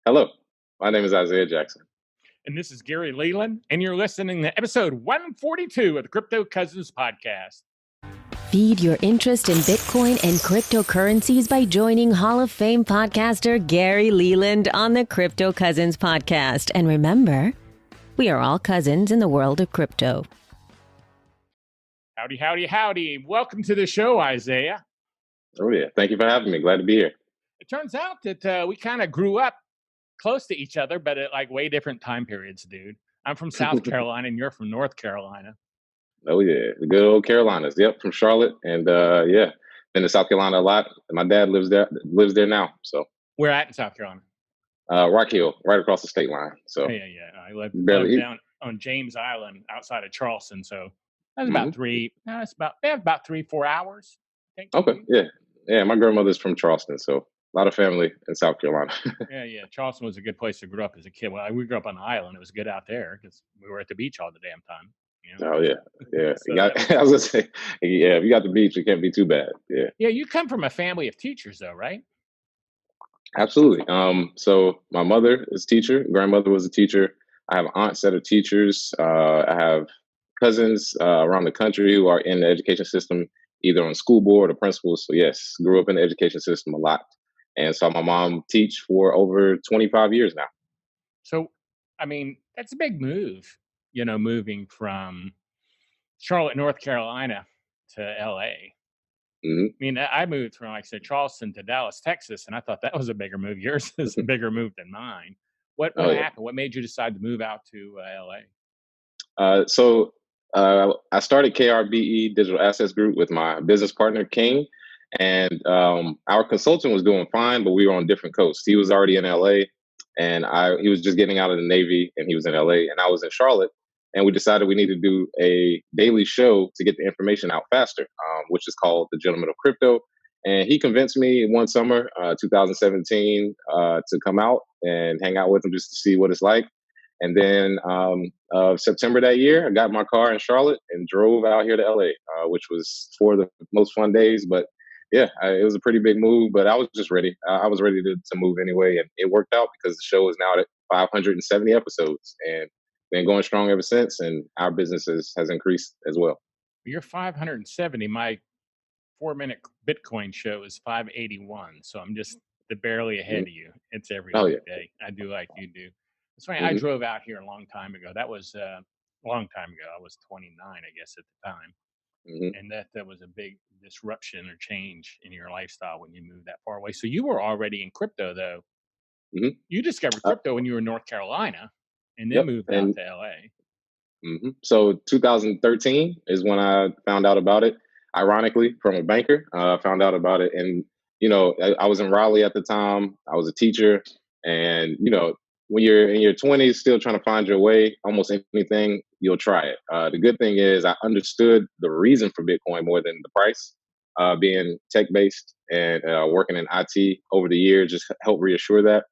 Hello, my name is Isiah Jackson. And this is Gary Leland, and you're listening to episode 142 of the Crypto Cousins podcast. Feed your interest in Bitcoin and cryptocurrencies by joining Hall of Fame podcaster Gary Leland on the Crypto Cousins podcast. And remember, we are all cousins in the world of crypto. Howdy, howdy, howdy. Welcome to the show, Isiah. Oh, yeah. Thank you for having me. Glad to be here. It turns out that we kind of grew up close to each other, but at like way different time periods, dude. I'm from South Carolina, and you're from North Carolina. Oh, yeah. The good old Carolinas. Yep, from Charlotte. And, yeah, been to South Carolina a lot. My dad lives there now. So Where at in South Carolina? Rock Hill, right across the state line. So Yeah. I live barely down on James Island outside of Charleston, so that's about about 3-4 hours, I think. Okay. Yeah. My grandmother's from Charleston, so a lot of family in South Carolina. Yeah. Charleston was a good place to grow up as a kid. Well, we grew up on an island. It was good out there because we were at the beach all the damn time. Oh, yeah. So I was gonna say, yeah, if you got the beach, it can't be too bad. Yeah. Yeah, you come from a family of teachers, though, right? Absolutely. So my mother is a teacher. Grandmother was a teacher. I have an aunt set of teachers. I have cousins around the country who are in the education system, either on school board or principals. So yes, grew up in the education system a lot, and saw my mom teach for over 25 years now. So, I mean, that's a big move, moving from Charlotte, North Carolina to LA. hmm I mean, I moved from, like I said, Charleston to Dallas, Texas, and I thought that was a bigger move. Yours is a bigger move than mine. What Oh yeah. happened? What made you decide to move out to LA? So I started KRBE Digital Assets Group with my business partner King, and our consultant was doing fine, but we were on different coasts. He was already in LA, and he was just getting out of the Navy, and he was in LA, and I was in Charlotte. And we decided we needed to do a daily show to get the information out faster, which is called The Gentleman of Crypto. And he convinced me one summer, 2017, to come out and hang out with him just to see what it's like. And then September that year, I got my car in Charlotte and drove out here to LA, which was four of the most fun days. But yeah, it was a pretty big move, but I was just ready. I was ready to move anyway. And it worked out because the show is now at 570 episodes and been going strong ever since. And our business has increased as well. You're 570. My 4-minute Bitcoin show is 581. So I'm just barely ahead of you. It's every Oh, yeah. day. I do like you do. It's funny. I hmm drove out here a long time ago. That was a long time ago. I was 29, I guess, at the time. hmm And that was a big disruption or change in your lifestyle when you moved that far away. So you were already in crypto, though. hmm You discovered Uh, crypto when you were in North Carolina and then yep. moved out And to LA. So 2013 is when I found out about it. Ironically, from a banker, I found out about it, and I was in Raleigh at the time. I was a teacher, and when you're in your 20s, still trying to find your way, almost anything you'll try it. The good thing is I understood the reason for Bitcoin more than the price. Being tech based and working in IT over the years just helped reassure that.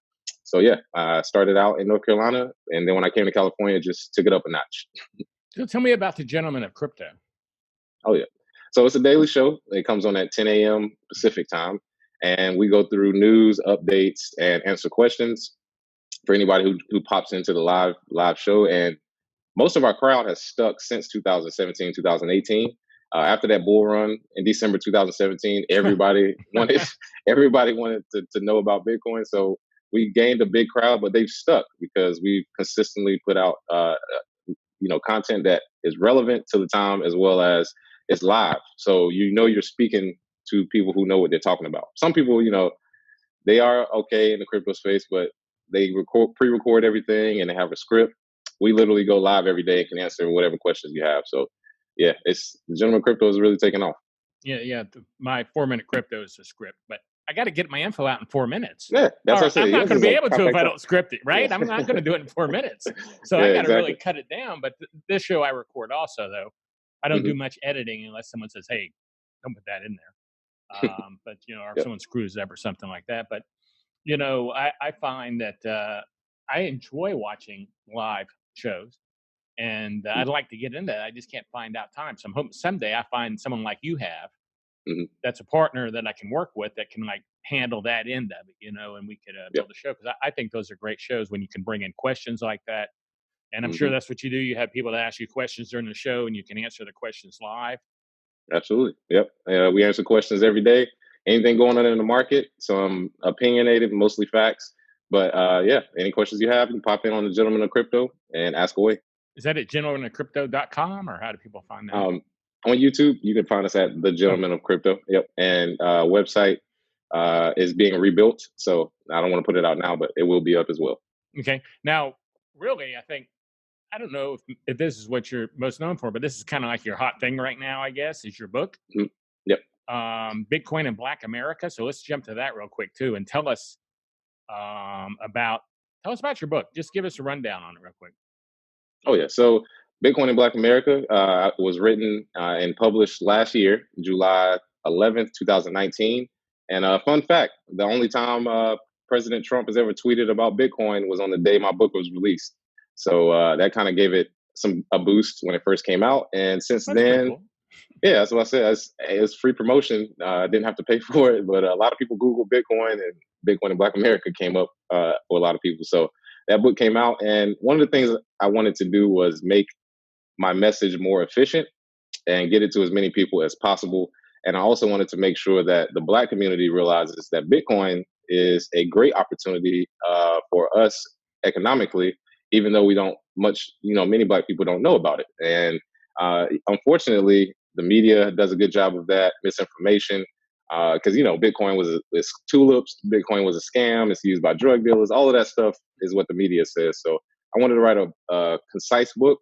So yeah, I started out in North Carolina, and then when I came to California, just took it up a notch. So tell me about the Gentleman of Crypto. Oh yeah. So it's a daily show. It comes on at 10 a.m. Pacific time, and we go through news, updates, and answer questions for anybody who pops into the live show. And most of our crowd has stuck since 2017, 2018. After that bull run in December 2017, everybody wanted to know about Bitcoin. So we gained a big crowd, but they've stuck because we've consistently put out content that is relevant to the time as well as it's live. So you're speaking to people who know what they're talking about. Some people, they are okay in the crypto space, but they pre-record everything and they have a script. We literally go live every day and can answer whatever questions you have. So yeah, it's the Gentleman Crypto is really taking off. Yeah. My 4-minute crypto is a script, but I got to get my info out in 4 minutes. Yeah, that's what I said. I'm not going to be able to if I don't script it, right? Yeah. I'm not going to do it in 4 minutes. So Yeah, I got to exactly. really cut it down. But this show I record also, though. I don't hmm do much editing unless someone says, hey, don't put that in there. But, or if Yep. someone screws up or something like that. But, I find that I enjoy watching live shows. And I'd like to get into that. I just can't find out time. So I'm hoping someday I find someone like you have that's a partner that I can work with that can like handle that end of it, and we could build a show. Because I think those are great shows when you can bring in questions like that. And I'm sure that's what you do. You have people that ask you questions during the show and you can answer the questions live. Absolutely. Yep. We answer questions every day. Anything going on in the market. Some opinionated, mostly facts. But any questions you have, you can pop in on the Gentleman of Crypto and ask away. Is that at gentlemanofcrypto.com or how do people find that? On YouTube, you can find us at the Gentleman of Crypto. Yep. And website is being rebuilt. So I don't want to put it out now, but it will be up as well. Okay. Now, really, I don't know if this is what you're most known for, but this is kind of like your hot thing right now, I guess, is your book. Yep. Bitcoin in Black America. So let's jump to that real quick too, and tell us about your book. Just give us a rundown on it real quick. Oh yeah. So Bitcoin in Black America was written and published last year, July 11th, 2019. And fun fact, the only time President Trump has ever tweeted about Bitcoin was on the day my book was released. So that kind of gave it a boost when it first came out. And since then, cool. Yeah, that's what I said. It's free promotion. I didn't have to pay for it, but a lot of people Google Bitcoin, and Bitcoin in Black America came up for a lot of people. So that book came out, and one of the things I wanted to do was make my message more efficient and get it to as many people as possible. And I also wanted to make sure that the Black community realizes that Bitcoin is a great opportunity for us economically, even though we don't many Black people don't know about it. And unfortunately, the media does a good job of that, misinformation, because Bitcoin was tulips, Bitcoin was a scam, it's used by drug dealers, all of that stuff is what the media says. So I wanted to write a concise book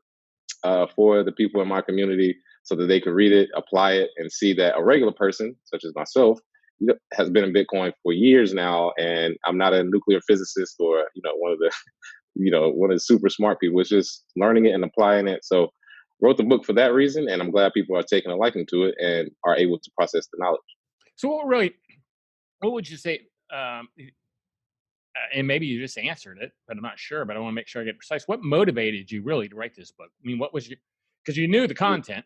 for the people in my community so that they could read it, apply it, and see that a regular person, such as myself, has been in Bitcoin for years now, and I'm not a nuclear physicist or one of the super smart people. It's just learning it and applying it. So wrote the book for that reason, and I'm glad people are taking a liking to it and are able to process the knowledge. So what would you say, and maybe you just answered it, but I'm not sure, but I want to make sure I get precise. What motivated you really to write this book? I mean, because you knew the content,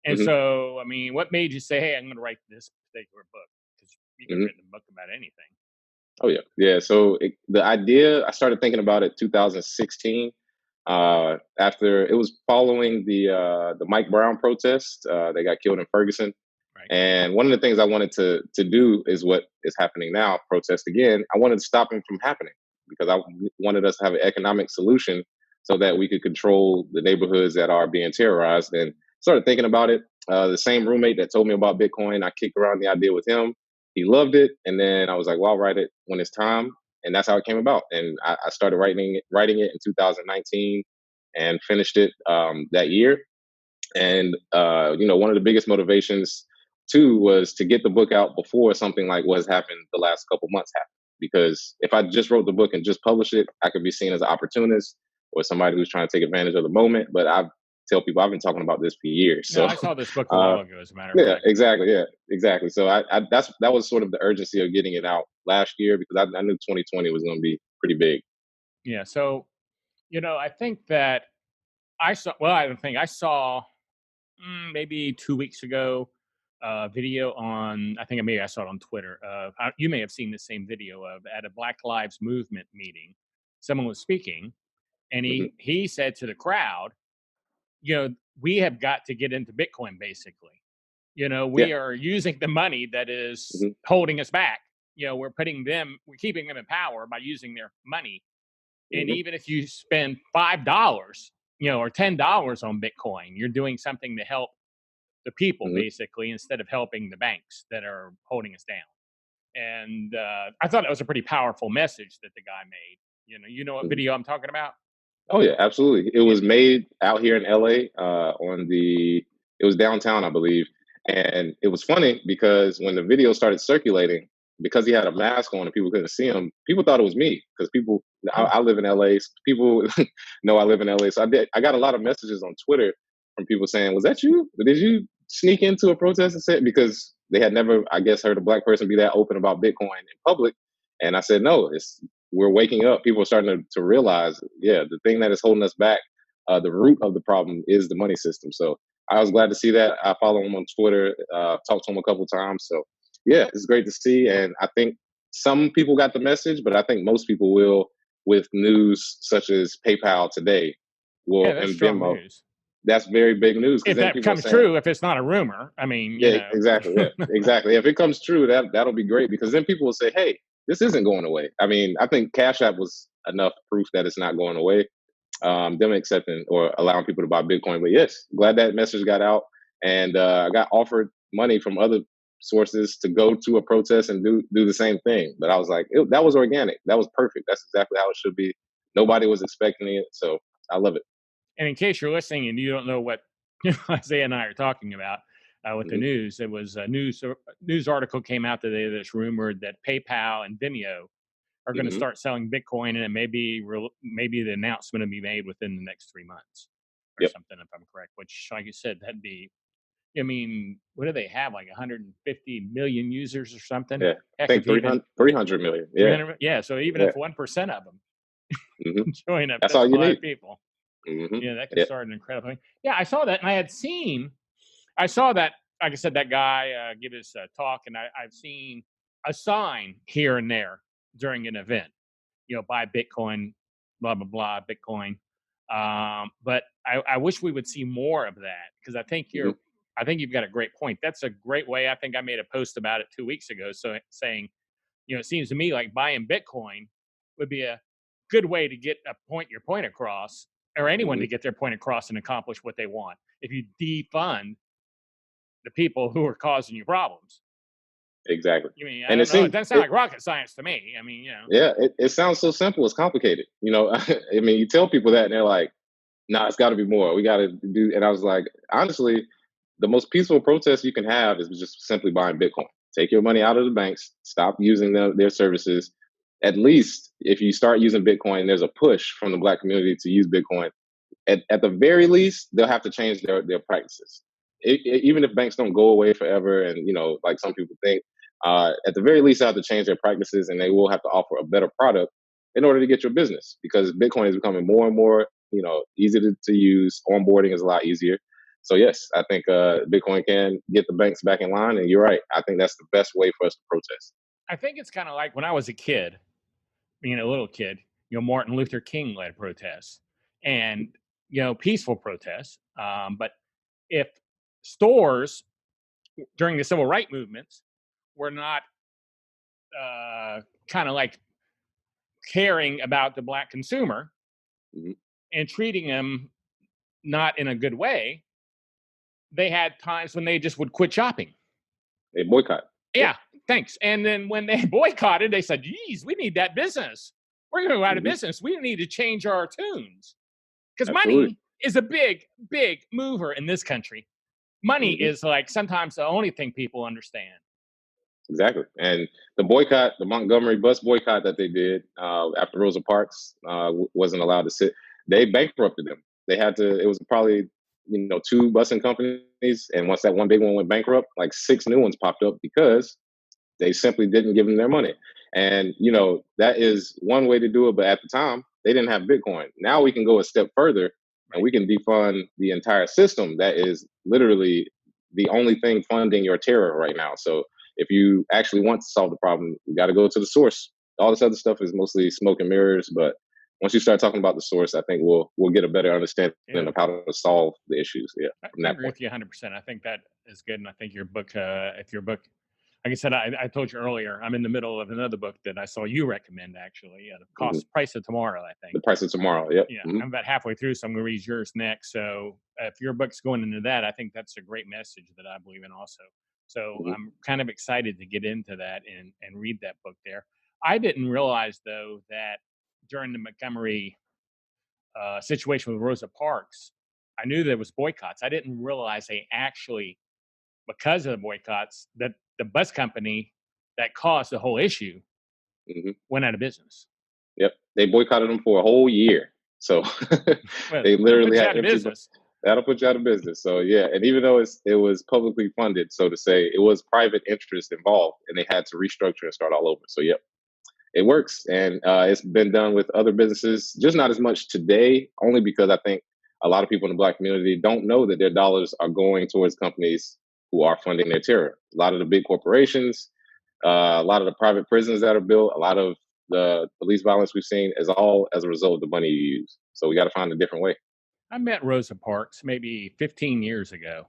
and so, I mean, what made you say, hey, I'm going to write this particular book? Because you could have written a book about anything. Oh, yeah. Yeah, so the idea, I started thinking about it 2016. After it was following the Mike Brown protest, they got killed in Ferguson. Right. And one of the things I wanted to do is what is happening now, protest again. I wanted to stop them from happening because I wanted us to have an economic solution so that we could control the neighborhoods that are being terrorized. And started thinking about it. The same roommate that told me about Bitcoin, I kicked around the idea with him. He loved it. And then I was like, well, I'll write it when it's time. And that's how it came about. And I started writing it in 2019 and finished it that year. And, one of the biggest motivations, too, was to get the book out before something like what's happened the last couple months happened. Because if I just wrote the book and just published it, I could be seen as an opportunist or somebody who's trying to take advantage of the moment. But I tell people I've been talking about this for years. So I saw this book a while ago, as a matter of fact. Exactly. Yeah, exactly. So that was sort of the urgency of getting it out last year because I knew 2020 was going to be pretty big. Yeah. So, I think that I saw maybe 2 weeks ago a video on, I saw it on Twitter. You may have seen the same video of at a Black Lives Movement meeting, someone was speaking and he said to the crowd, we have got to get into Bitcoin, basically. We are using the money that is holding us back. We're keeping them in power by using their money. And even if you spend $5, or $10 on Bitcoin, you're doing something to help the people, basically, instead of helping the banks that are holding us down. And I thought that was a pretty powerful message that the guy made. You know what video I'm talking about? Oh yeah, absolutely. It was made out here in LA it was downtown, I believe. And it was funny because when the video started circulating, because he had a mask on and people couldn't see him, people thought it was me because I live in LA. People know I live in LA. So I got a lot of messages on Twitter from people saying, was that you? Did you sneak into a protest and say, because they had never, I guess, heard a Black person be that open about Bitcoin in public. And I said, no, we're waking up. People are starting to realize, the thing that is holding us back, the root of the problem is the money system. So I was glad to see that. I follow him on Twitter, talked to him a couple times. So yeah, it's great to see. And I think some people got the message, but I think most people will with news such as PayPal today Yeah, will that's and strong Venmo. news. That's very big news because If then that people are becomes saying, true, if it's not a rumor, I mean, you yeah, know. exactly. Yeah, exactly. If it comes true, that'll be great because then people will say, hey, this isn't going away. I mean, I think Cash App was enough proof that it's not going away. Them accepting or allowing people to buy Bitcoin. But yes, glad that message got out. And I got offered money from other sources to go to a protest and do the same thing. But I was like, that was organic. That was perfect. That's exactly how it should be. Nobody was expecting it. So I love it. And in case you're listening and you don't know what Isaiah and I are talking about with the Mhm. news, it was a news article came out today that's rumored that PayPal and Vimeo are going to Mhm. start selling Bitcoin, and it maybe the announcement will be made within the next 3 months or Yep. something, if I'm correct. Which, like you said, that'd be. I mean, what do they have? Like 150 million users or something? Yeah. I Heck, think if even 300 million. Yeah. 300, yeah. So even Yeah. if 1% of them Mhm. join up, That's that's all a you lot need. of people. Mhm. Yeah, that could Yeah. start an incredible thing. Yeah, I saw that, and I saw that, like I said, that guy give his talk, and I've seen a sign here and there during an event, buy Bitcoin, blah, blah, blah, Bitcoin. But I wish we would see more of that because Mhm. I think you've got a great point. That's a great way. I think I made a post about it 2 weeks ago. So saying, it seems to me like buying Bitcoin would be a good way to get your point across, or anyone Mhm. to get their point across and accomplish what they want. If you defund the people who are causing you problems. Exactly. I mean, I And it don't know. It seems doesn't sound like rocket science to me. I mean, yeah, it sounds so simple. It's complicated. I mean, you tell people that and they're like, nah, it's got to be more. We got to do. And I was like, honestly, the most peaceful protest you can have is just simply buying Bitcoin. Take your money out of the banks, stop using their services. At least if you start using Bitcoin, there's a push from the Black community to use Bitcoin. At the very least, they'll have to change their practices. Even if banks don't go away forever, and like some people think, at the very least, they have to change their practices, and they will have to offer a better product in order to get your business because Bitcoin is becoming more and more, easy to use. Onboarding is a lot easier. So yes, I think Bitcoin can get the banks back in line, and you're right. I think that's the best way for us to protest. I think it's kind of like when I was a kid, being a little kid, Martin Luther King led protests and, peaceful protests. But if stores during the civil rights movements were not kind of like caring about the Black consumer Mhm. and treating them not in a good way, they had times when they just would quit shopping. They boycott. Yep. Yeah, thanks. And then when they boycotted, they said, geez, we need that business. We're going to go out of Mhm. business. We need to change our tunes. Because Absolutely. money is a big, big mover in this country. Money Mhm. is like sometimes the only thing people understand. Exactly. And the Montgomery bus boycott that they did after Rosa Parks wasn't allowed to sit, they bankrupted them. They had to, it was probably, two busing companies. And once that one big one went bankrupt, like 6 new ones popped up because they simply didn't give them their money. And, that is one way to do it. But at the time, they didn't have Bitcoin. Now we can go a step further and we can defund the entire system that is literally the only thing funding your terror right now. So if you actually want to solve the problem, you got to go to the source. All this other stuff is mostly smoke and mirrors. But once you start talking about the source, I think we'll get a better understanding Yeah. of how to solve the issues. Yeah, from I that agree point. with you 100%. I think that is good. And I think your book, like I said, I told you earlier, I'm in the middle of another book that I saw you recommend, actually. The Price of Tomorrow, I think. The Price of Tomorrow, yep. Yeah, Mhm. I'm about halfway through, so I'm going to read yours next. So if your book's going into that, I think that's a great message that I believe in also. So Mhm. I'm kind of excited to get into that and read that book there. I didn't realize, though, that during the Montgomery situation with Rosa Parks, I knew there was boycotts. I didn't realize they actually, because of the boycotts, that the bus company that caused the whole issue Mhm. went out of business. Yep, they boycotted them for a whole year. So Well, they put literally you had out of empty. business. That'll put you out of business. So yeah, and even though it was publicly funded, so to say, it was private interest involved, and they had to restructure and start all over. So yep, it works, and it's been done with other businesses, just not as much today, only because I think a lot of people in the Black community don't know that their dollars are going towards companies who are funding their terror. A lot of the big corporations, a lot of the private prisons that are built, a lot of the police violence we've seen is all as a result of the money you use. So we got to find a different way. I met Rosa Parks maybe 15 years ago,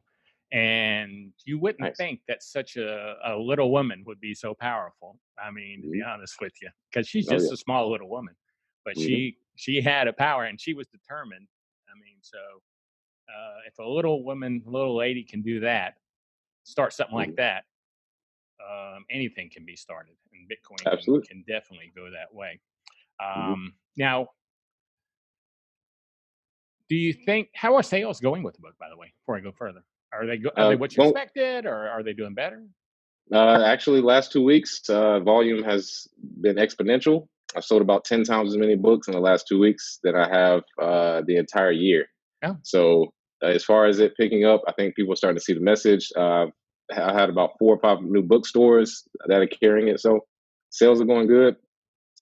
and you wouldn't think that such a little woman would be so powerful. I mean, to be honest with you, because she's just a small little woman, but she had a power and she was determined. I mean, so if a little lady can do that, start something like that, anything can be started, and Bitcoin can definitely go that way. Now, do you think, how are sales going with the book, by the way, before I go further? Are they what you expected, or are they doing better? Actually, last 2 weeks, volume has been exponential. I've sold about 10 times as many books in the last 2 weeks than I have the entire year. Oh. So as far as it picking up, I think people are starting to see the message. I had about 4 or 5 new bookstores that are carrying it. So sales are going good.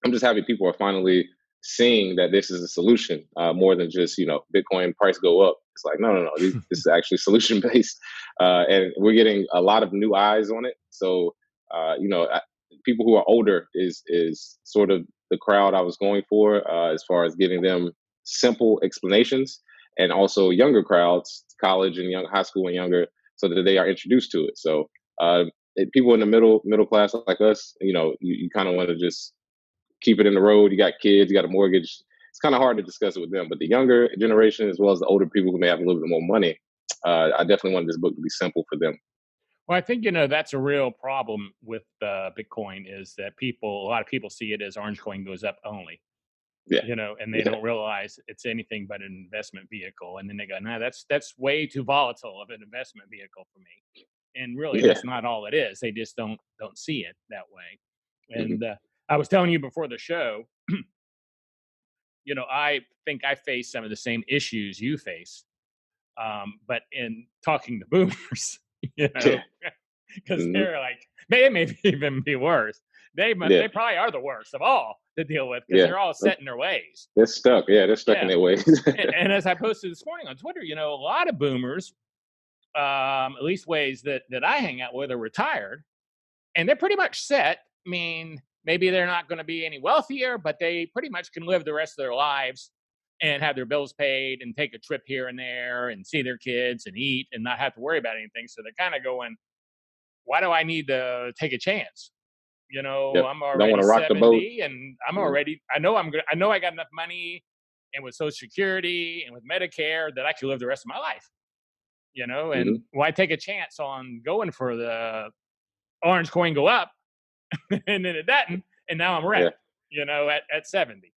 I'm just happy people are finally seeing that this is a solution, more than just, Bitcoin price go up. It's like, no. This is actually solution based. And we're getting a lot of new eyes on it. So, people who are older is sort of the crowd I was going for, as far as giving them simple explanations, and also younger crowds, college and high school and younger, so that they are introduced to it. So, people in the middle class like us, you kind of want to just keep it in the road. You got kids, you got a mortgage. It's kind of hard to discuss it with them. But the younger generation, as well as the older people who may have a little bit more money, I definitely wanted this book to be simple for them. Well, I think, that's a real problem with Bitcoin, is that a lot of people see it as orange coin goes up only. Yeah. And they don't realize it's anything but an investment vehicle. And then they go, no, that's way too volatile of an investment vehicle for me. And really, that's not all it is. They just don't see it that way. And I was telling you before the show, I think I face some of the same issues you face, but in talking to boomers, because they're like, they may even be worse. They probably are the worst of all to deal with, because they're all set in their ways. They're stuck. Yeah, they're stuck in their ways. and as I posted this morning on Twitter, a lot of boomers, at least ways that I hang out with, are retired, and they're pretty much set. I mean, maybe they're not going to be any wealthier, but they pretty much can live the rest of their lives and have their bills paid and take a trip here and there and see their kids and eat and not have to worry about anything. So they're kind of going, why do I need to take a chance? I'm already 70 and I'm already, I know I got enough money, and with Social Security and with Medicare, that I can live the rest of my life, and why take a chance on going for the orange coin go up? And then it doesn't, and now I'm wrecked, at 70.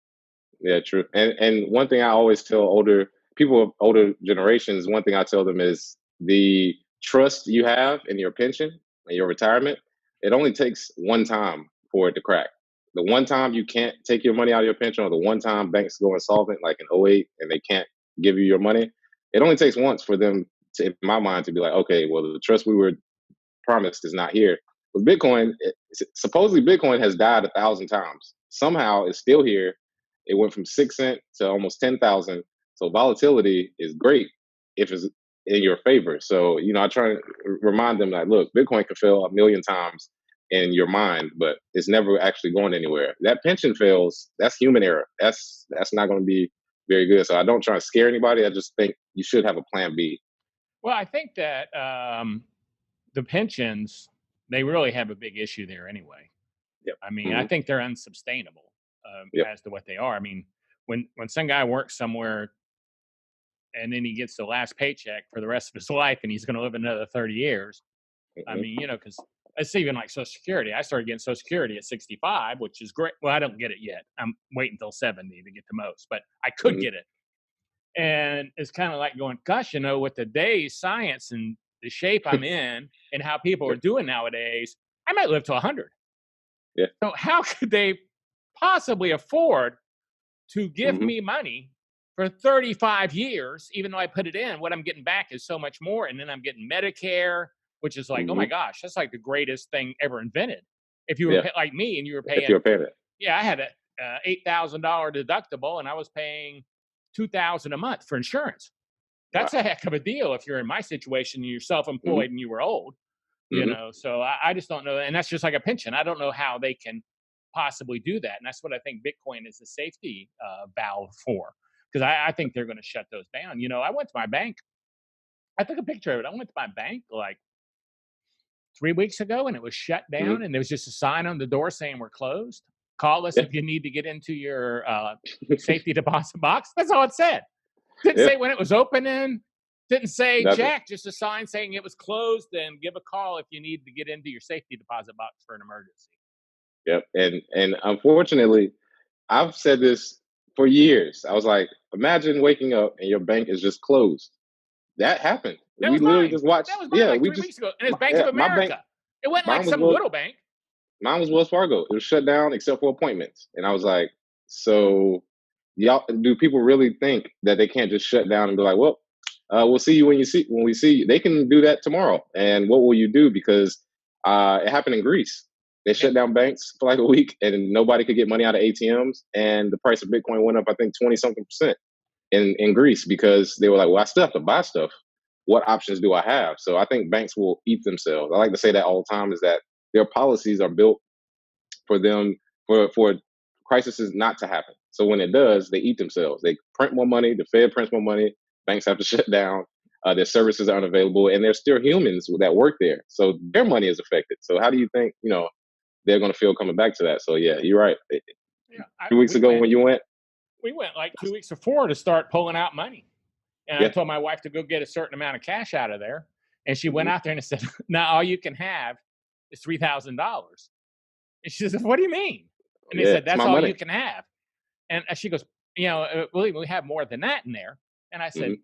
Yeah, true. And one thing I always tell older people of older generations, one thing I tell them is the trust you have in your pension and your retirement, it only takes one time for it to crack. The one time you can't take your money out of your pension, or the one time banks go insolvent, like in '08, and they can't give you your money, it only takes once for them to, in my mind, to be like, okay, well, the trust we were promised is not here. With Bitcoin, supposedly Bitcoin has died 1,000 times. Somehow it's still here. It went from 6 cents to almost 10,000. So volatility is great if it's in your favor. So, I try to remind them that, look, Bitcoin can fail 1,000,000 times in your mind, but it's never actually going anywhere. That pension fails, that's human error. That's not going to be very good. So I don't try to scare anybody. I just think you should have a plan B. Well, I think that the pensions, they really have a big issue there anyway. Yep. I mean, I think they're unsustainable as to what they are. I mean, when some guy works somewhere and then he gets the last paycheck for the rest of his life and he's going to live another 30 years. I mean, because it's even like Social Security. I started getting Social Security at 65, which is great. Well, I don't get it yet. I'm waiting until 70 to get the most, but I could get it. And it's kind of like going, gosh, with today's science and the shape I'm in and how people are doing nowadays, I might live to 100. Yeah. So how could they possibly afford to give me money for 35 years, even though I put it in? What I'm getting back is so much more. And then I'm getting Medicare, which is like, oh my gosh, that's like the greatest thing ever invented. If you were like me and you were paying, if you were paying it. Yeah, I had a $8,000 deductible and I was paying $2,000 a month for insurance. that's a heck of a deal if you're in my situation and you're self-employed and you were old, you know. So I just don't know. And that's just like a pension. I don't know how they can possibly do that. And that's what I think Bitcoin is the safety valve for, because I think they're going to shut those down. You know, I went to my bank. I took a picture of it. I went to my bank like 3 weeks ago and it was shut down. And there was just a sign on the door saying we're closed. Call us if you need to get into your safety deposit box. That's all it said. Didn't say when it was opening. Didn't say Jack, just a sign saying it was closed and give a call if you need to get into your safety deposit box for an emergency. Yep. And unfortunately, I've said this for years. I was like, imagine waking up and your bank is just closed. That happened. That We was literally mine. just watched. That was mine like 3 weeks ago. And it's Bank of America. It wasn't like some little bank. Mine was Wells Fargo. It was shut down except for appointments. And I was like, so y'all, do people really think that they can't just shut down and be like, well, we'll see you when we see you. They can do that tomorrow. And what will you do? Because it happened in Greece. They shut down banks for like a week and nobody could get money out of ATMs. And the price of Bitcoin went up, I think, 20-something% in Greece because they were like, well, I still have to buy stuff. What options do I have? So I think banks will eat themselves. I like to say that all the time, is that their policies are built for them, for crises not to happen. So when it does, they eat themselves. They print more money. The Fed prints more money. Banks have to shut down. Their services are unavailable, and there's still humans that work there. So their money is affected. So how do you think, they're going to feel coming back to that? So yeah, you're right. 2 weeks ago when you went? We went like 2 weeks before to start pulling out money. And I told my wife to go get a certain amount of cash out of there. And she went out there and said, now all you can have is $3,000. And she said, what do you mean? And they said, that's all money you can have. And she goes, believe me, we have more than that in there. And I said,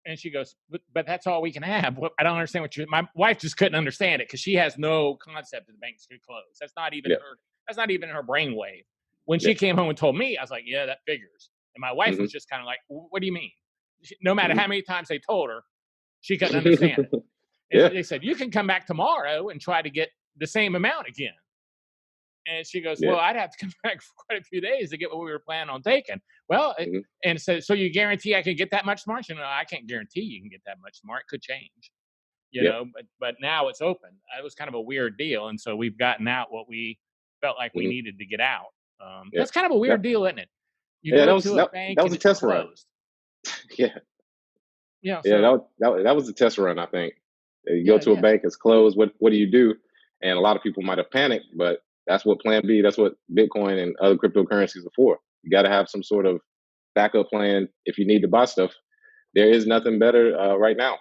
and she goes, but that's all we can have. I don't understand my wife just couldn't understand it because she has no concept that the banks could close. That's not even her brainwave. When she came home and told me, I was like, yeah, that figures. And my wife was just kind of like, what do you mean? No matter how many times they told her, she couldn't understand it. And they said, you can come back tomorrow and try to get the same amount again. And she goes, well, I'd have to come back for quite a few days to get what we were planning on taking. Well, and so you guarantee I can get that much tomorrow? She said, no, I can't guarantee you can get that much tomorrow. It could change, you know, but now it's open. It was kind of a weird deal. And so we've gotten out what we felt like we needed to get out. That's kind of a weird deal, isn't it? You go to a bank that was a test run. That was a test run, I think. You go to a bank, it's closed. What do you do? And a lot of people might have panicked, but that's what Plan B, that's what Bitcoin and other cryptocurrencies are for. You got to have some sort of backup plan if you need to buy stuff. There is nothing better right now.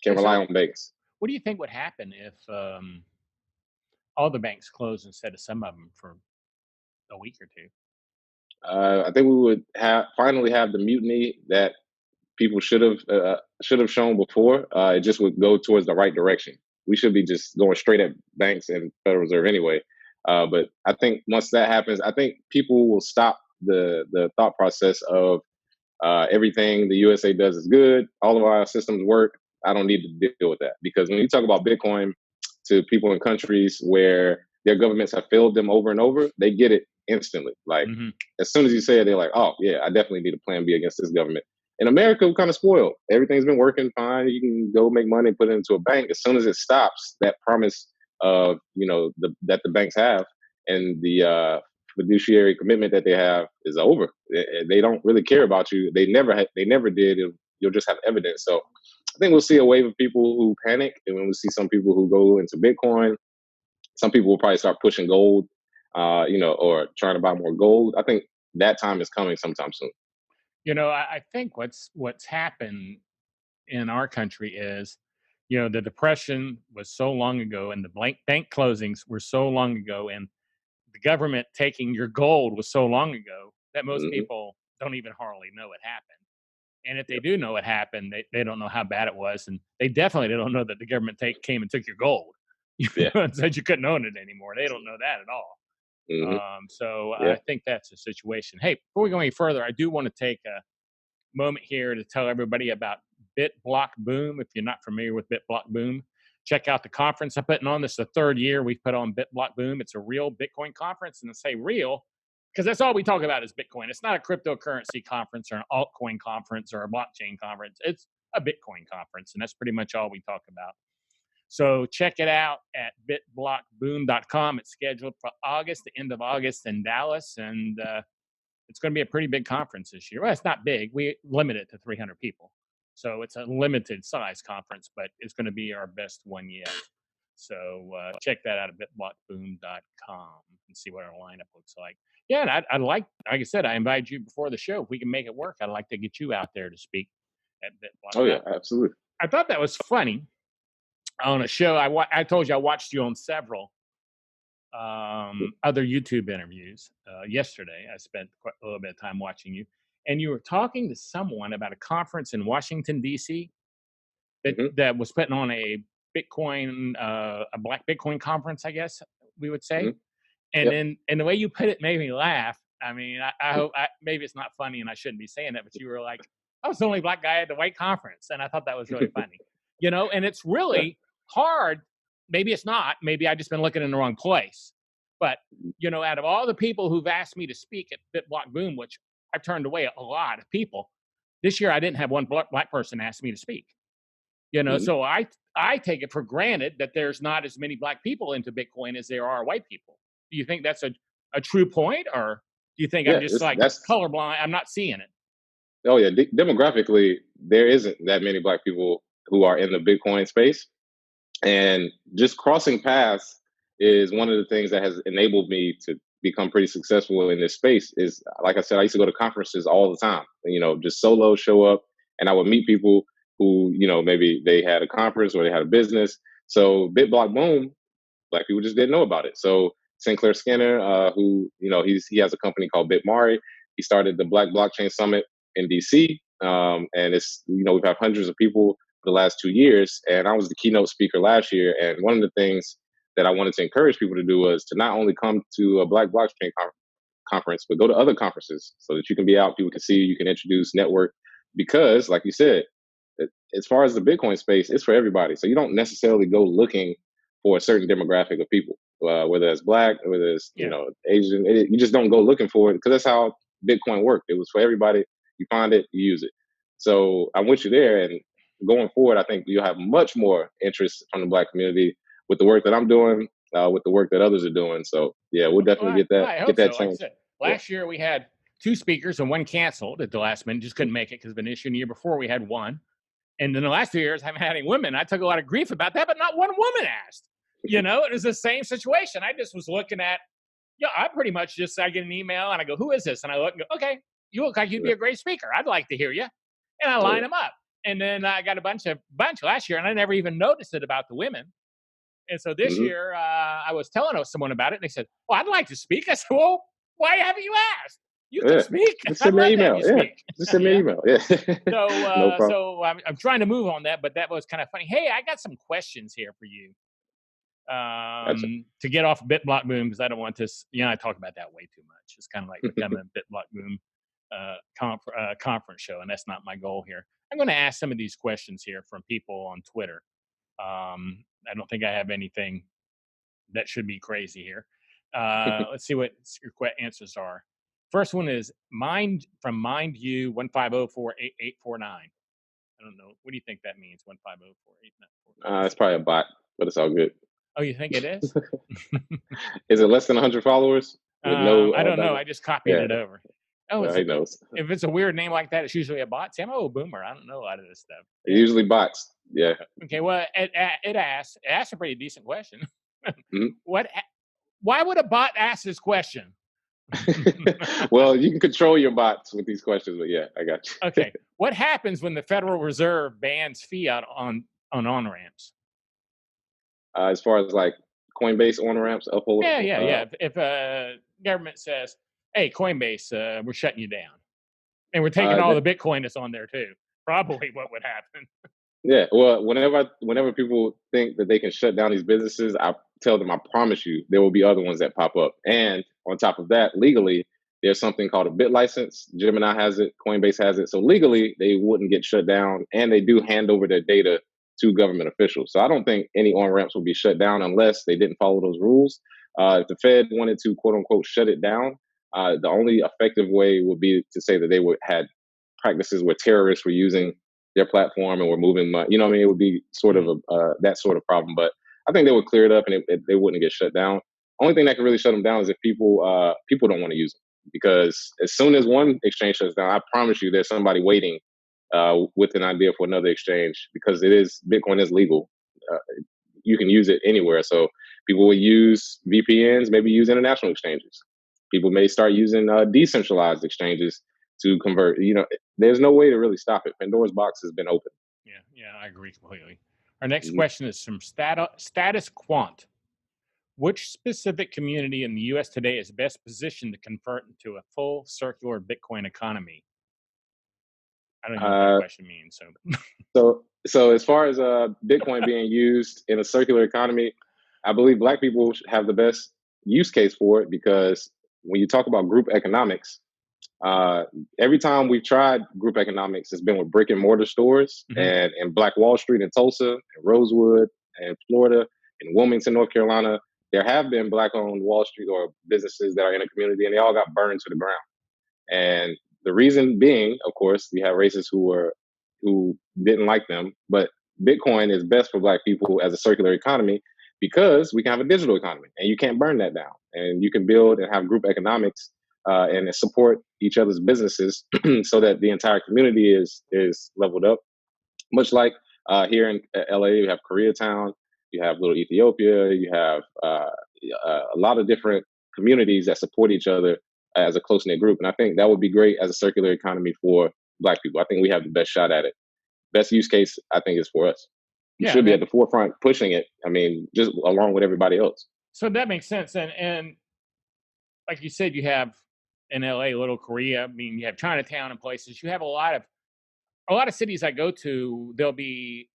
Can't rely on banks. What do you think would happen if all the banks closed instead of some of them for a week or two? I think we would finally have the mutiny that people should have shown before. It just would go towards the right direction. We should be just going straight at banks and Federal Reserve anyway. But I think once that happens, I think people will stop the thought process of everything the USA does is good. All of our systems work. I don't need to deal with that. Because when you talk about Bitcoin to people in countries where their governments have failed them over and over, they get it instantly. Like as soon as you say it, they're like, oh yeah, I definitely need a plan B against this government. In America, we're kind of spoiled. Everything's been working fine. You can go make money, put it into a bank. As soon as it stops, that promise of that the banks have and the fiduciary commitment that they have is over. They don't really care about you. They never did. You'll just have evidence. So I think we'll see a wave of people who panic, and when we see some people who go into Bitcoin, some people will probably start pushing gold, or trying to buy more gold. I think that time is coming sometime soon. I think what's happened in our country is, the Depression was so long ago and the bank closings were so long ago and the government taking your gold was so long ago that most people don't even hardly know it happened. And if they do know it happened, they don't know how bad it was. And they definitely don't know that the government came and took your gold and said you couldn't own it anymore. They don't know that at all. I think that's a situation. Hey, before we go any further, I do want to take a moment here to tell everybody about BITBLOCKBOOM. If you're not familiar with BITBLOCKBOOM, check out the conference I'm putting on. This is the third year we've put on BITBLOCKBOOM. It's a real Bitcoin conference, and I say real because that's all we talk about is Bitcoin. It's not a cryptocurrency conference or an altcoin conference or a blockchain conference. It's a Bitcoin conference, and that's pretty much all we talk about. So check it out at BITBLOCKBOOM.com. It's scheduled for August, the end of August in Dallas, and it's going to be a pretty big conference this year. Well, it's not big. We limit it to 300 people. So it's a limited size conference, but it's going to be our best one yet. So check that out at BITBLOCKBOOM.com and see what our lineup looks like. Yeah, and I'd like I said, I invited you before the show. If we can make it work, I'd like to get you out there to speak at BitBlock. Oh, yeah, absolutely. I thought that was funny. On a show, I told you I watched you on several other YouTube interviews. Yesterday, I spent quite a little bit of time watching you, and you were talking to someone about a conference in Washington, D.C. that was putting on a Bitcoin, a Black Bitcoin conference, I guess we would say. And then the way you put it made me laugh. I mean, I hope maybe it's not funny and I shouldn't be saying that, but you were like, I was the only Black guy at the white conference, and I thought that was really funny. And it's really hard. Maybe it's not. Maybe I just been looking in the wrong place. But, out of all the people who've asked me to speak at BitBlockBoom, which I've turned away a lot of people, this year I didn't have one Black person ask me to speak. So I take it for granted that there's not as many Black people into Bitcoin as there are white people. Do you think that's a true point, or do you think I'm just that's colorblind? I'm not seeing it. Oh, yeah. Demographically, there isn't that many Black people who are in the Bitcoin space. And just crossing paths is one of the things that has enabled me to become pretty successful in this space. Is, like I said, I used to go to conferences all the time, just solo show up, and I would meet people who, maybe they had a conference or they had a business. So BitBlockBoom, Black people just didn't know about it. So Sinclair Skinner, who, he has a company called BitMari. He started the Black Blockchain Summit in DC. And it's, we've had hundreds of people for the last 2 years. And I was the keynote speaker last year. And one of the things that I wanted to encourage people to do was to not only come to a Black Blockchain conference, but go to other conferences so that you can be out, people can see you, you can introduce, network. Because, like you said, as far as the Bitcoin space, it's for everybody. So you don't necessarily go looking for a certain demographic of people, whether it's Black, whether it's, Asian. You just don't go looking for it, because that's how Bitcoin worked. It was for everybody. You find it, you use it. So I'm with you there. And going forward, I think you'll have much more interest from the Black community with the work that I'm doing, with the work that others are doing. So yeah, we'll definitely get that change. Like last year we had 2 speakers and 1 canceled at the last minute, just couldn't make it because of an issue. And the year before we had 1. And in the last 2 years, I haven't had any women. I took a lot of grief about that, but not one woman asked. It was the same situation. I just was looking at, I pretty much I get an email and I go, who is this? And I look and go, okay, you look like you'd be a great speaker. I'd like to hear you. And I line them up. And then I got a bunch last year, and I never even noticed it about the women. And so this year, I was telling someone about it, and they said, well, I'd like to speak. I said, well, why haven't you asked? You can speak. Just send me an email. Just send me an email. So I'm trying to move on that, but that was kind of funny. Hey, I got some questions here for you to get off BitBlockBoom, because I don't want this. I talk about that way too much. It's kind of like becoming a BitBlockBoom conference show, and that's not my goal here. I'm going to ask some of these questions here from people on Twitter. I don't think I have anything that should be crazy here. Let's see what your answers are. First one is from MindU 150488849. I don't know. What do you think that means? 150488849. It's probably a bot, but it's all good. Oh, you think it is? Is it less than 100 followers? I don't know. I just copied it over. Oh, he knows. If it's a weird name like that, it's usually a bot. See, I'm a boomer. I don't know a lot of this stuff. Usually bots. Yeah. Okay. Well, it asked a pretty decent question. Why would a bot ask this question? Well, you can control your bots with these questions, but yeah, I got you. Okay. What happens when the Federal Reserve bans fiat on on-ramps? As far as like Coinbase on-ramps, uphold? Yeah. If government says, hey, Coinbase, we're shutting you down, and we're taking all the Bitcoin that's on there too, probably what would happen. Yeah, well, whenever people think that they can shut down these businesses, I tell them, I promise you, there will be other ones that pop up. And on top of that, legally, there's something called a bit license. Gemini has it, Coinbase has it. So legally, they wouldn't get shut down, and they do hand over their data to government officials. So I don't think any on-ramps will be shut down unless they didn't follow those rules. If the Fed wanted to, quote unquote, shut it down, the only effective way would be to say that they had practices where terrorists were using their platform and were moving money. You know what I mean? It would be sort of that sort of problem. But I think they would clear it up and they wouldn't get shut down. Only thing that could really shut them down is if people don't want to use them. Because as soon as one exchange shuts down, I promise you there's somebody waiting with an idea for another exchange, because Bitcoin is legal. You can use it anywhere. So people will use VPNs, maybe use international exchanges. People may start using decentralized exchanges to convert. There's no way to really stop it. Pandora's box has been open. Yeah, I agree completely. Our next question is from Status Quant. Which specific community in the U.S. today is best positioned to convert into a full circular Bitcoin economy? I don't know what that question means. So as far as Bitcoin being used in a circular economy, I believe Black people have the best use case for it, because when you talk about group economics, every time we've tried group economics, it's been with brick and mortar stores and Black Wall Street in Tulsa, and Rosewood, and Florida, and Wilmington, North Carolina. There have been Black-owned Wall Street or businesses that are in a community, and they all got burned to the ground. And the reason being, of course, we have racists who didn't like them. But Bitcoin is best for Black people as a circular economy, because we can have a digital economy, and you can't burn that down. And you can build and have group economics and support each other's businesses so that the entire community is leveled up. Much like here in LA, you have Koreatown, you have Little Ethiopia, you have a lot of different communities that support each other as a close-knit group. And I think that would be great as a circular economy for Black people. I think we have the best shot at it. Best use case, I think, is for us. We should be at the forefront pushing it. I mean, just along with everybody else. So that makes sense. And like you said, you have in LA, Little Korea. I mean, you have Chinatown and places. You have a lot of cities I go to. There'll be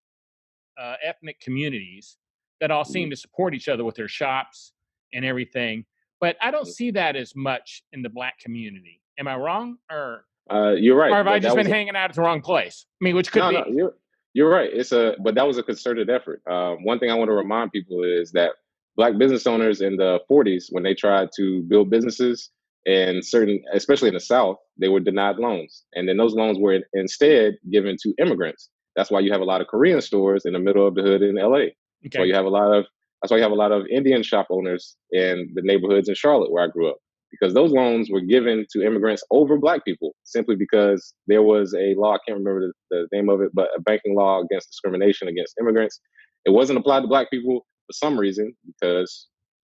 ethnic communities that all seem to support each other with their shops and everything. But I don't see that as much in the Black community. Am I wrong? Or you're right. Or have I just been hanging out at the wrong place? I mean, which could be. No, you're right. But that was a concerted effort. One thing I want to remind people is that Black business owners in the 40s, when they tried to build businesses in especially in the South, they were denied loans. And then those loans were instead given to immigrants. That's why you have a lot of Korean stores in the middle of the hood in LA. That's why you have a lot of Indian shop owners in the neighborhoods in Charlotte where I grew up, because those loans were given to immigrants over Black people, simply because there was a law, I can't remember the name of it, but a banking law against discrimination against immigrants. It wasn't applied to Black people for some reason, because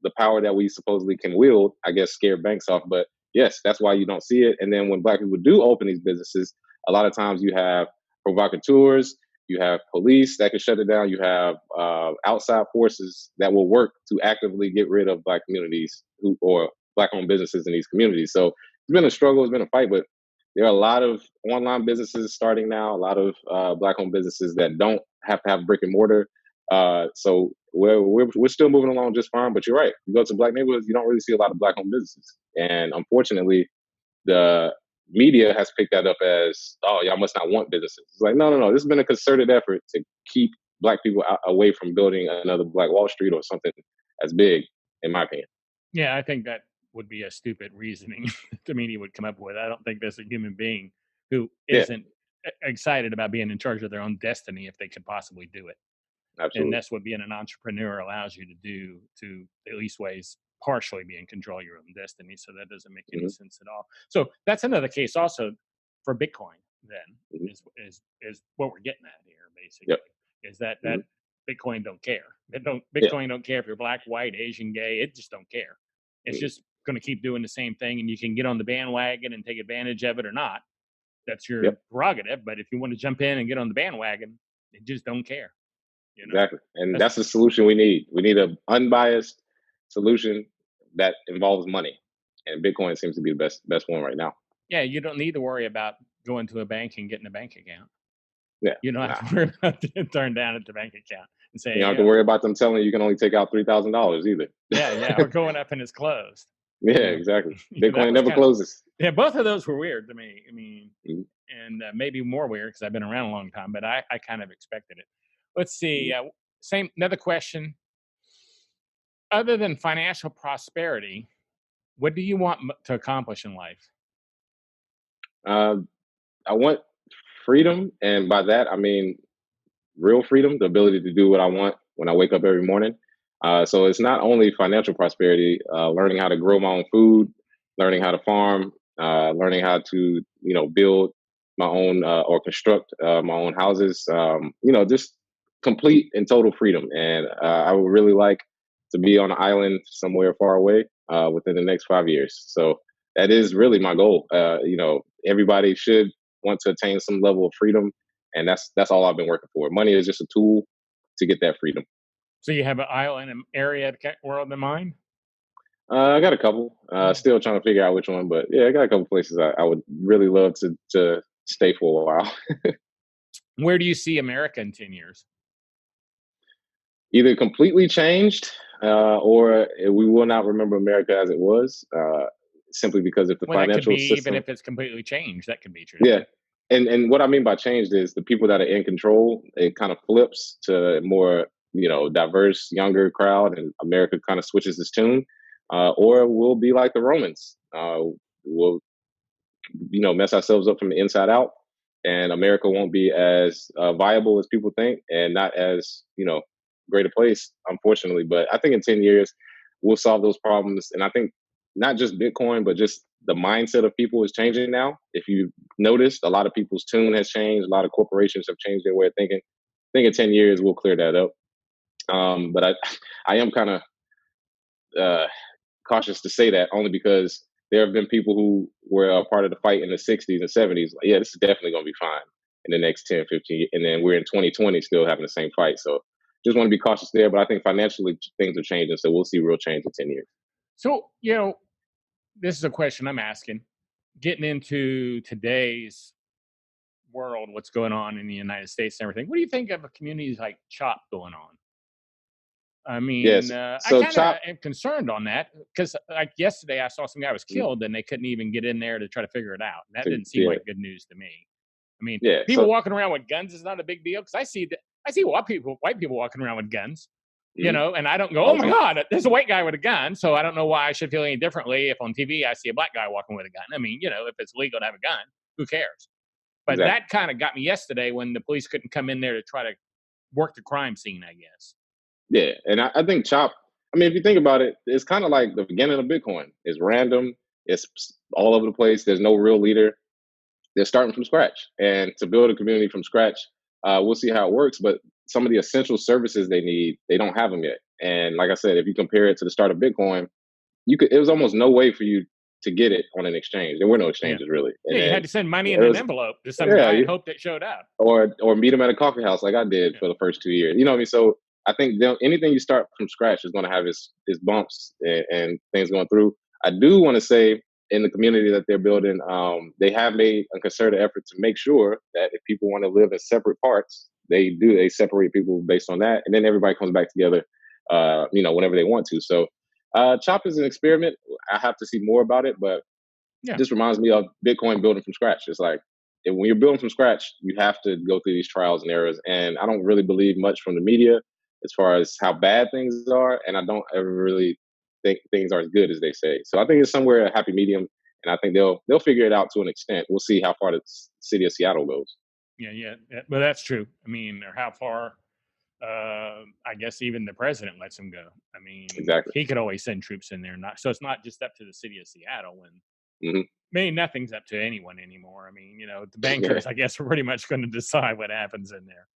the power that we supposedly can wield, I guess, scared banks off. But yes, that's why you don't see it. And then when Black people do open these businesses, a lot of times you have provocateurs, you have police that can shut it down, you have outside forces that will work to actively get rid of Black communities or Black-owned businesses in these communities. So it's been a struggle, it's been a fight, but there are a lot of online businesses starting now, a lot of Black-owned businesses that don't have to have brick and mortar. So we're still moving along just fine. But you're right, you go to Black neighborhoods, you don't really see a lot of Black-owned businesses, and unfortunately, the media has picked that up as, oh, y'all must not want businesses. It's like, no. This has been a concerted effort to keep Black people away from building another Black Wall Street or something as big, in my opinion. Yeah, I think that would be a stupid reasoning the media would come up with. I don't think there's a human being who isn't excited about being in charge of their own destiny if they could possibly do it. Absolutely. And that's what being an entrepreneur allows you to do, to at least ways partially be in control of your own destiny. So that doesn't make any sense at all. So that's another case also for Bitcoin then is what we're getting at here, basically. Is that Bitcoin don't care. Bitcoin don't care if you're Black, white, Asian, gay. It just don't care. It's just going to keep doing the same thing, and you can get on the bandwagon and take advantage of it or not. That's your prerogative. But if you want to jump in and get on the bandwagon, they just don't care. You know? Exactly. And that's the solution we need. We need an unbiased solution that involves money. And Bitcoin seems to be the best one right now. Yeah, you don't need to worry about going to a bank and getting a bank account. Yeah. You don't have to worry about getting turned down at the bank account and saying, you don't have to worry about them telling you can only take out $3,000 either. Yeah. Or going up and it's closed. Yeah, exactly. Bitcoin never closes. Yeah, both of those were weird to me. I mean, and maybe more weird because I've been around a long time, but I kind of expected it. Let's see. Another question. Other than financial prosperity, what do you want to accomplish in life? I want freedom, and by that I mean real freedom, the ability to do what I want when I wake up every morning. So it's not only financial prosperity, learning how to grow my own food, learning how to farm, learning how to, build my own or construct my own houses, just complete and total freedom. And I would really like to be on an island somewhere far away within the next 5 years. So that is really my goal. Everybody should want to attain some level of freedom, and that's all I've been working for. Money is just a tool to get that freedom. So you have an island area world in mind? I got a couple. Still trying to figure out which one, but yeah, I got a couple places I would really love to stay for a while. Where do you see America in 10 years? Either completely changed, or we will not remember America as it was, simply because if the Well, that could financial be, system, even if it's completely changed, that could be true. yeah. And what I mean by changed is the people that are in control, it kind of flips to more, diverse, younger crowd, and America kind of switches its tune. Or we'll be like the Romans. We'll, mess ourselves up from the inside out, and America won't be as viable as people think, and not as, great a place, unfortunately. But I think in 10 years, we'll solve those problems. And I think not just Bitcoin, but just the mindset of people is changing now. If you noticed, a lot of people's tune has changed. A lot of corporations have changed their way of thinking. I think in 10 years, we'll clear that up. But I am kind of cautious to say that, only because there have been people who were a part of the fight in the 60s and 70s. Like, yeah, this is definitely going to be fine in the next 10, 15 years. And then we're in 2020 still having the same fight. So just want to be cautious there. But I think financially things are changing. So we'll see real change in 10 years. So, this is a question I'm asking. Getting into today's world, what's going on in the United States and everything, what do you think of communities like CHOP going on? I mean, Yes. I So kind of CHOP, am concerned on that, because like yesterday I saw some guy was killed and they couldn't even get in there to try to figure it out. That didn't seem yeah, like good news to me. I mean, yeah. people So walking around with guns is not a big deal, because I see white people walking around with guns, and I don't go, oh my God, there's a white guy with a gun. So I don't know why I should feel any differently if on TV I see a black guy walking with a gun. I mean, if it's legal to have a gun, who cares? But exactly. that kind of got me yesterday when the police couldn't come in there to try to work the crime scene, I guess. Yeah, and I think CHOP, I mean, if you think about it, it's kind of like the beginning of Bitcoin. It's random. It's all over the place. There's no real leader. They're starting from scratch. And to build a community from scratch, we'll see how it works. But some of the essential services they need, they don't have them yet. And like I said, if you compare it to the start of Bitcoin, it was almost no way for you to get it on an exchange. There were no exchanges really. And you had to send money it in an was, envelope to some guy and hope that showed up. or meet them at a coffee house like I did for the first 2 years. You know what I mean? So I think anything you start from scratch is going to have its bumps and things going through. I do want to say, in the community that they're building, they have made a concerted effort to make sure that if people want to live in separate parts, they separate people based on that, and then everybody comes back together, whenever they want to. So CHOP is an experiment. I have to see more about it, but this reminds me of Bitcoin building from scratch. It's like, when you're building from scratch, you have to go through these trials and errors. And I don't really believe much from the media as far as how bad things are. And I don't ever really think things are as good as they say. So I think it's somewhere a happy medium. And I think they'll figure it out to an extent. We'll see how far the city of Seattle goes. Yeah. But that's true. I mean, or how far, I guess even the president lets him go. I mean, exactly. He could always send troops in there. So it's not just up to the city of Seattle when, I mean, nothing's up to anyone anymore. I mean, the bankers, I guess, are pretty much going to decide what happens in there,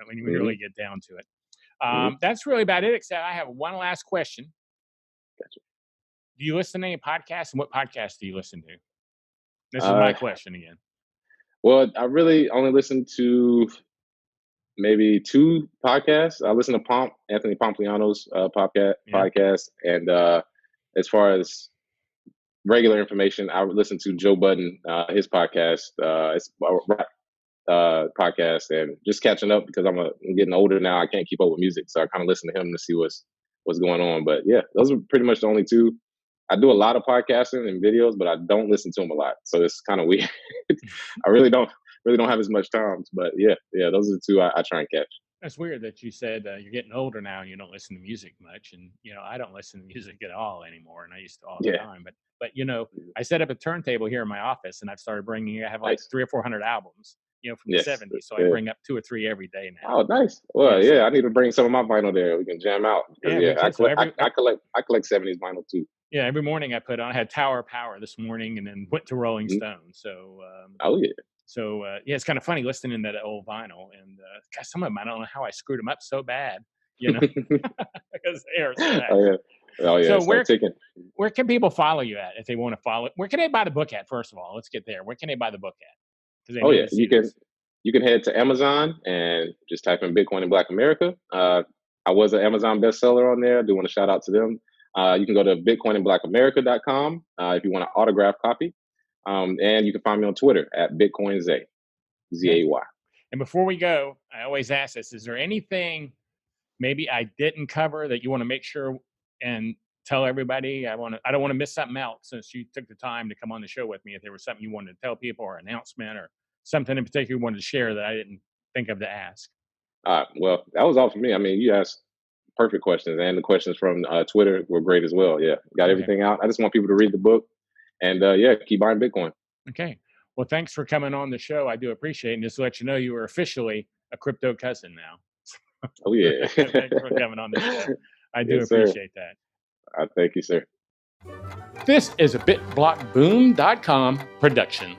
when you really get down to it. That's really about it, except I have one last question. Gotcha. Do you listen to any podcasts, and what podcasts do you listen to? This is my question again. Well, I really only listen to maybe 2 podcasts. I listen to Anthony Pompliano's podcast. And as far as regular information, I would listen to Joe Budden, his podcast. It's a rap podcast, and just catching up because I'm getting older now. I can't keep up with music, so I kind of listen to him to see what's going on. But yeah, those are pretty much the only 2. I do a lot of podcasting and videos, but I don't listen to them a lot, so it's kind of weird. I really don't have as much time. But yeah, those are the 2 I try and catch. That's weird that you said you're getting older now and you don't listen to music much. And, I don't listen to music at all anymore. And I used to all the time. But I set up a turntable here in my office, and I've started I have like 300 or 400 albums. from the Yes. 70s. So I Yeah. bring up 2 or 3 every day now. Oh, nice. Well, Yes. yeah, I need to bring some of my vinyl there. We can jam out. Yeah, me too. I So collect 70s vinyl too. yeah, every morning I had Tower of Power this morning and then went to Rolling Stone. So, Oh yeah. so yeah, it's kind of funny listening to that old vinyl. And God, some of them, I don't know how I screwed them up so bad, because they are sad. Oh yeah. Oh yeah. So Start ticking. where can people follow you at if they want to follow? Where can they buy the book at? First of all, let's get there. Where can they buy the book at? Oh yeah. You can head to Amazon and just type in Bitcoin in Black America. I was an Amazon bestseller on there. I do want to shout out to them. You can go to bitcoininblackAmerica.com if you want an autographed copy. And you can find me on Twitter at BitcoinZay, Z-A-Y. And before we go, I always ask this: is there anything maybe I didn't cover that you want to make sure and tell everybody? I don't want to miss something out since you took the time to come on the show with me. If there was something you wanted to tell people, or announcement, or something in particular you wanted to share that I didn't think of to ask. Well, that was all for me. I mean, you asked perfect questions, and the questions from Twitter were great as well. Yeah, got everything out. I just want people to read the book, and keep buying Bitcoin. Okay. Well, thanks for coming on the show. I do appreciate it. And just to let you know, you are officially a crypto cousin now. Oh yeah. Thanks for coming on the show. I do appreciate that. Thank you, sir. This is a BitBlockBoom.com production.